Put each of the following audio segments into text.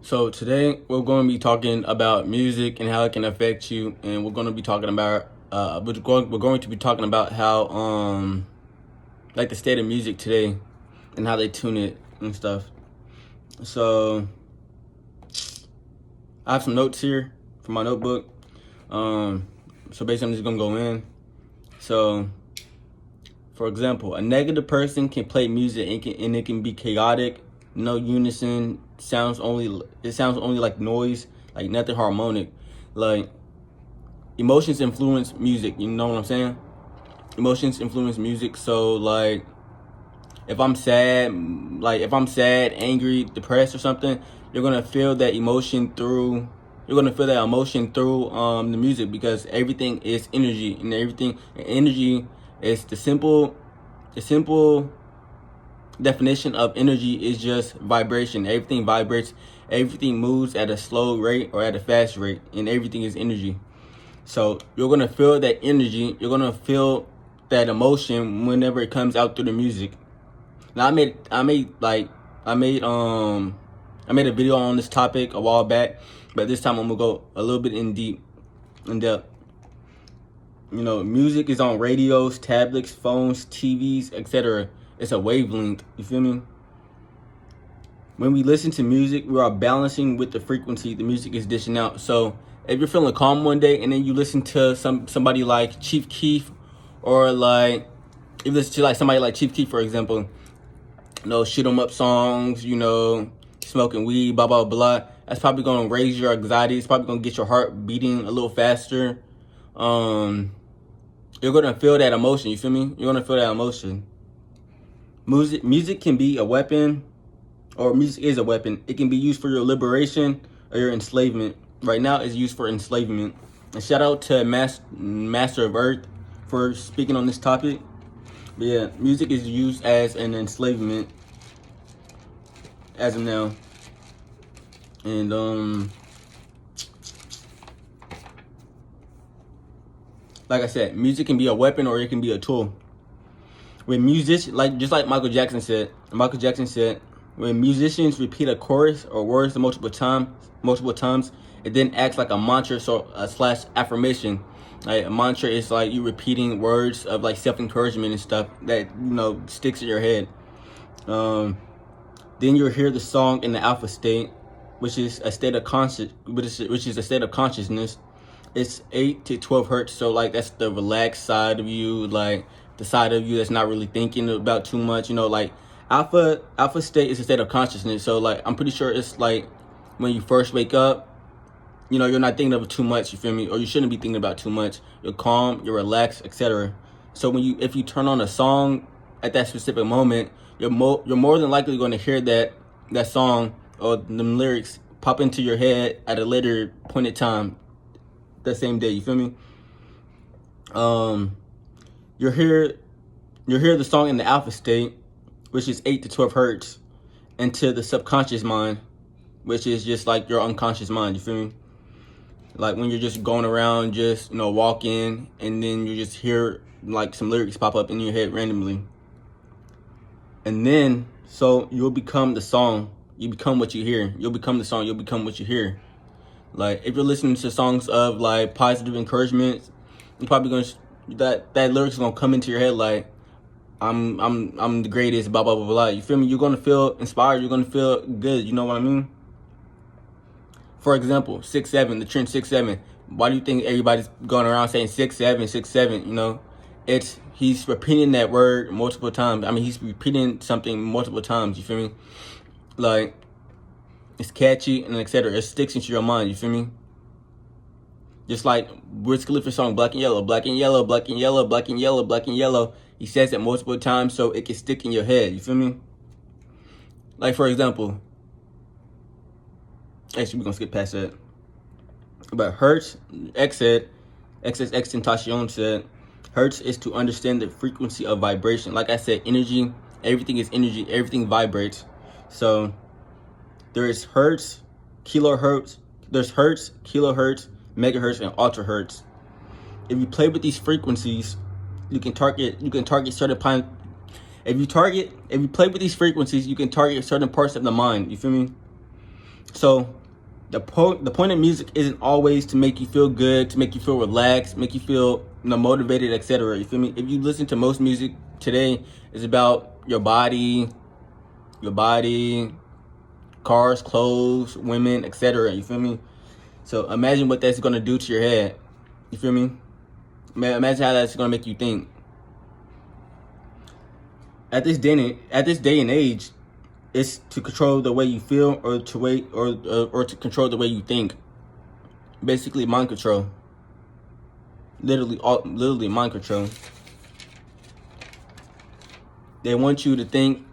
So today we're going to be talking about music and how it can affect you, and we're going to be talking about we're going to be talking about how like the state of music today and how they tune it and stuff. So I have some notes here from my notebook. So basically I'm just gonna go in. So for example, a negative person can play music and it can be chaotic, no unison, it sounds only like noise, like nothing harmonic. Like emotions influence music, you know what I'm saying? Emotions influence music. So like if I'm sad, angry, depressed or something, you're gonna feel that emotion through the music, because everything is energy, and energy is the simple definition of energy is just vibration. Everything vibrates, everything moves at a slow rate or at a fast rate, and everything is energy. So you're gonna feel that energy, you're gonna feel that emotion whenever it comes out through the music. Now I made a video on this topic a while back, but this time I'm gonna go a little bit in depth. You know, music is on radios, tablets, phones, TVs, etc. It's a wavelength. You feel me? When we listen to music, we are balancing with the frequency the music is dishing out. So if you're feeling calm one day and then you listen to somebody like Chief Keef, or like you listen to like somebody like Chief Keef, for example, you know, shoot 'em up songs, you know, smoking weed, blah blah blah. That's probably gonna raise your anxiety. It's probably gonna get your heart beating a little faster. You're gonna feel that emotion. You feel me? You're gonna feel that emotion. Music can be a weapon, or music is a weapon. It can be used for your liberation or your enslavement. Right now, it's used for enslavement. And shout out to Master of Earth for speaking on this topic. But yeah, music is used as an enslavement as of now. And like I said, music can be a weapon or it can be a tool. When musicians, just like Michael Jackson said, when musicians repeat a chorus or words multiple times, it then acts like a mantra, slash affirmation. Like a mantra is like you repeating words of like self-encouragement and stuff that, you know, sticks in your head. Then you'll hear the song in the alpha state, which is a state of consciousness. It's 8 to 12 hertz. So like that's the relaxed side of you, like the side of you that's not really thinking about too much. You know, like alpha state is a state of consciousness. So like I'm pretty sure it's like when you first wake up, you know, you're not thinking of too much, you feel me? Or you shouldn't be thinking about too much. You're calm, you're relaxed, etc. So if you turn on a song at that specific moment, you're more than likely going to hear that song or them lyrics pop into your head at a later point in time that same day, you feel me? You'll hear the song in the alpha state, which is 8 to 12 hertz, into the subconscious mind, which is just like your unconscious mind, you feel me? Like when you're just going around, just, you know, walking, and then you just hear like some lyrics pop up in your head randomly. And then, so you'll become the song. You become what you hear. You'll become the song. You'll become what you hear. Like if you're listening to songs of like positive encouragement, you're probably gonna that lyrics is gonna come into your head like I'm the greatest, blah blah blah blah. You feel me? You're gonna feel inspired. You're gonna feel good. You know what I mean? For example, 6'7", the trend 6'7". Why do you think everybody's going around saying 6'7", 6'7"? You know, he's repeating that word multiple times. I mean, he's repeating something multiple times. You feel me? Like it's catchy and etc. It sticks into your mind. You feel me? Just like Wiz Khalifa's song "Black and Yellow," black and yellow, black and yellow, black and yellow, black and yellow. He says it multiple times so it can stick in your head. You feel me? Like for example. Actually, we're gonna skip past that. But Hertz, XXX Tentacion said, Hertz is to understand the frequency of vibration. Like I said, energy, everything is energy, everything vibrates. So there's Hertz, kilohertz, megahertz, and ultra hertz. If you play with these frequencies, you can target certain parts. If you play with these frequencies, you can target certain parts of the mind. You feel me? So the point of music isn't always to make you feel good, to make you feel relaxed, make you feel, you know, motivated, etc. You feel me? If you listen to most music today, it's about your body, cars, clothes, women, etc. You feel me? So imagine what that's gonna do to your head. You feel me? Imagine how that's gonna make you think. At this day and age, it's to control the way you feel, or to control the way you think. Basically, mind control. Literally mind control. They want you to think.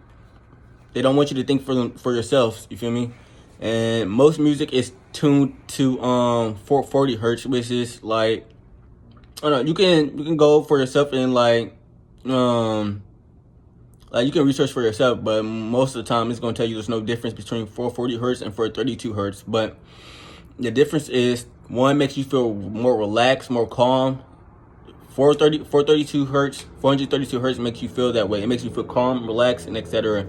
They don't want you to think for yourselves. You feel me? And most music is tuned to 440 hertz, which is like, I don't know. You can go for yourself and like you can research for yourself, but most of the time it's going to tell you there's no difference between 440 hertz and 432 hertz. But the difference is, one makes you feel more relaxed, more calm. 432 hertz makes you feel that way. It makes you feel calm, relaxed, and etc.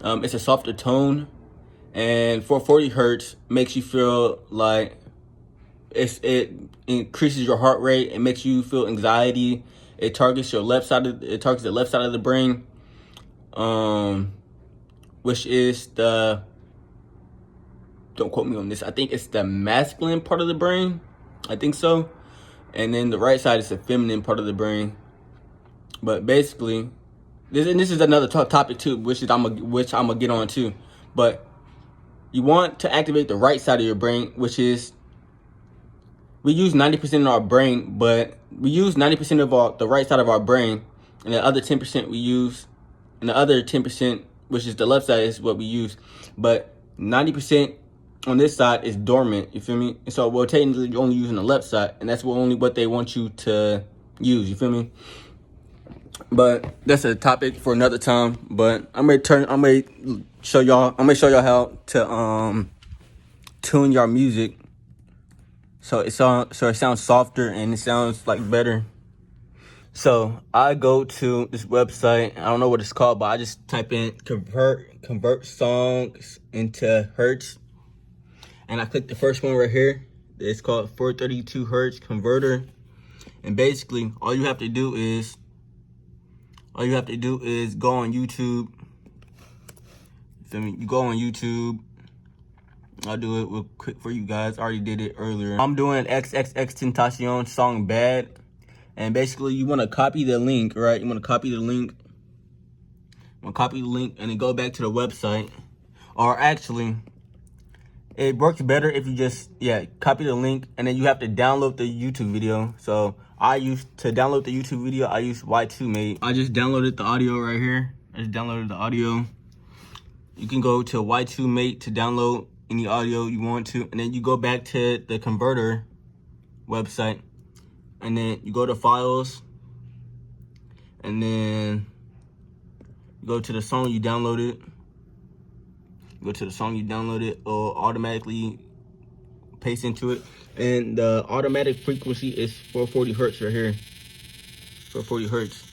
It's a softer tone, and 440 hertz makes you feel like it increases your heart rate. It makes you feel anxiety. It targets the left side of the brain, which is the, don't quote me on this, I think it's the masculine part of the brain. I think so. And then the right side is the feminine part of the brain. But basically, this is another topic too, which I'm gonna get on too. But you want to activate the right side of your brain, which is, we use 90% of our brain, but we use 90% of the right side of our brain, and the other 10% we use, and the other 10%, which is the left side, is what we use. But 90% on this side is dormant. You feel me? And so we're technically only using the left side, and that's what they want you to use. You feel me? But that's a topic for another time. But I'm gonna show y'all how to tune your music so it sounds softer and it sounds like better. So I go to this website. I don't know what it's called, but I just type in convert songs into hertz, and I click the first one right here. It's called 432 hertz converter. And basically, all you have to do is go on YouTube. Feel me? You go on YouTube. I'll do it real quick for you guys. I already did it earlier. I'm doing XXXTentacion song Bad. And basically, you want to copy the link, right? You want to copy the link. And then go back to the website. Or actually, it works better if you just, copy the link, and then you have to download the YouTube video. So to download the YouTube video, I use Y2Mate. I just downloaded the audio right here. You can go to Y2Mate to download any audio you want to, and then you go back to the converter website, and then you go to files, and then you go to the song you downloaded. It'll automatically paste into it, and the automatic frequency is 440 hertz right here. 440 hertz.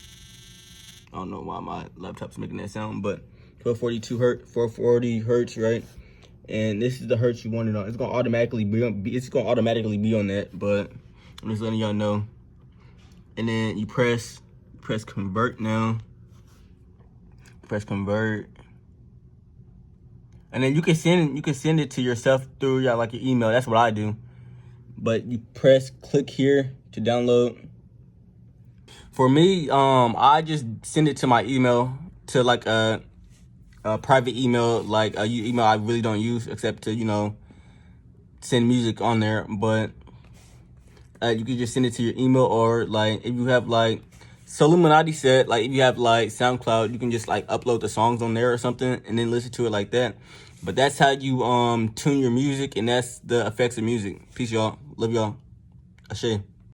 I don't know why my laptop's making that sound, but 440 hertz, right? And this is the hertz you want it on. It's gonna automatically be on that, but I'm just letting y'all know. And then you press convert now. Press convert. And then you can send it to yourself through your email. That's what I do. But you click here to download. For me, I just send it to my email, to a private email, a email I really don't use except to send music on there. But you can just send it to your email, or if you have Illuminati said, if you have SoundCloud, you can just upload the songs on there or something and then listen to it like that. But that's how you tune your music, and that's the effects of music. Peace, y'all. Love y'all. Ashe.